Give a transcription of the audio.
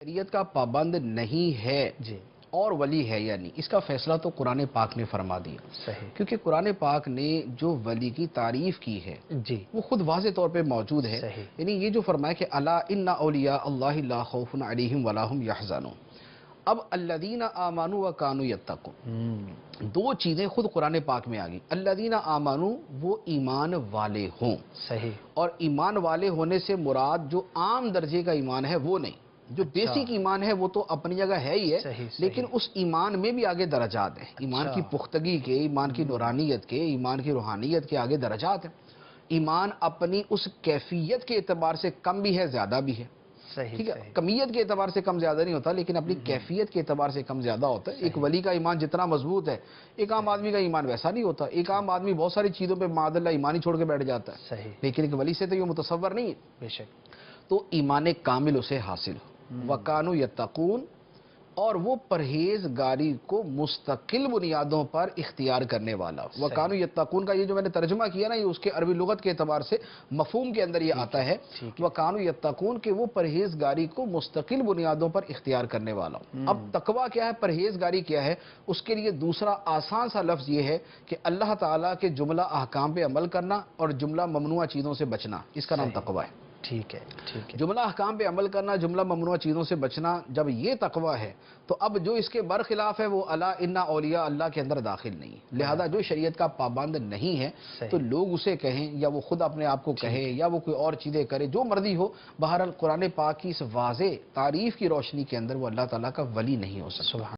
شریعت کا پابند نہیں ہے جی اور ولی ہے یا نہیں، اس کا فیصلہ تو قرآن پاک نے فرما دیا. صحیح. کیونکہ قرآن پاک نے جو ولی کی تعریف کی ہے جی وہ خود واضح طور پہ موجود ہے. صحیح. یعنی یہ جو فرمایا کہ الا ان اولیاء اللہ لا خوف علیہم ولا هم یحزنون. اب الذین آمنوا وکانوا یتقون، دو چیزیں خود قرآن پاک میں آ گئی. الذین آمنوا، وہ ایمان والے ہوں. صحیح. اور ایمان والے ہونے سے مراد جو عام درجے کا ایمان ہے وہ نہیں، جو بیسک ایمان ہے وہ تو اپنی جگہ ہے ہی ہے. صحیح. لیکن اس ایمان میں بھی آگے درجات ہیں. ایمان کی پختگی کے، ایمان کی نورانیت کے، ایمان کی روحانیت کے آگے درجات ہیں. ایمان اپنی اس کیفیت کے اعتبار سے کم بھی ہے، زیادہ بھی ہے. ٹھیک ہے، کمیت کے اعتبار سے کم زیادہ نہیں ہوتا، لیکن اپنی کیفیت کے اعتبار سے کم زیادہ ہوتا ہے. ایک ولی کا ایمان جتنا مضبوط ہے، ایک عام آدمی کا ایمان ویسا نہیں ہوتا. ایک عام آدمی بہت ساری چیزوں پہ معاذ اللہ ایمان ہی چھوڑ کے بیٹھ جاتا ہے. صحیح. لیکن ایک ولی سے تو یہ متصور نہیں ہے. بے شک. تو ایمان کامل اسے حاصل ہو. وَكَانُوا يَتَّقُونَ، اور وہ پرہیزگاری کو مستقل بنیادوں پر اختیار کرنے والا. وَكَانُوا يَتَّقُونَ کا یہ جو میں نے ترجمہ کیا نا، یہ اس کے عربی لغت کے اعتبار سے مفہوم کے اندر یہ آتا ہے. وَكَانُوا يَتَّقُونَ کہ وہ پرہیزگاری کو مستقل بنیادوں پر اختیار کرنے والا. اب تقویٰ کیا ہے، پرہیزگاری کیا ہے، اس کے لیے دوسرا آسان سا لفظ یہ ہے کہ اللہ تعالیٰ کے جملہ احکام پہ عمل کرنا اور جملہ ممنوع چیزوں سے بچنا، اس کا نام تقویٰ ہے. ٹھیک ہے. ٹھیک ہے. جملہ احکام پہ عمل کرنا، جملہ ممنوع چیزوں سے بچنا، جب یہ تقویٰ ہے تو اب جو اس کے برخلاف ہے وہ الا ان اولیاء اللہ کے اندر داخل نہیں. لہذا جو شریعت کا پابند نہیں ہے تو لوگ اسے کہیں یا وہ خود اپنے آپ کو کہے یا وہ کوئی اور چیزیں کرے، جو مرضی ہو، بہرحال قرآن پاک کی اس واضح تعریف کی روشنی کے اندر وہ اللہ تعالیٰ کا ولی نہیں ہو سکتا.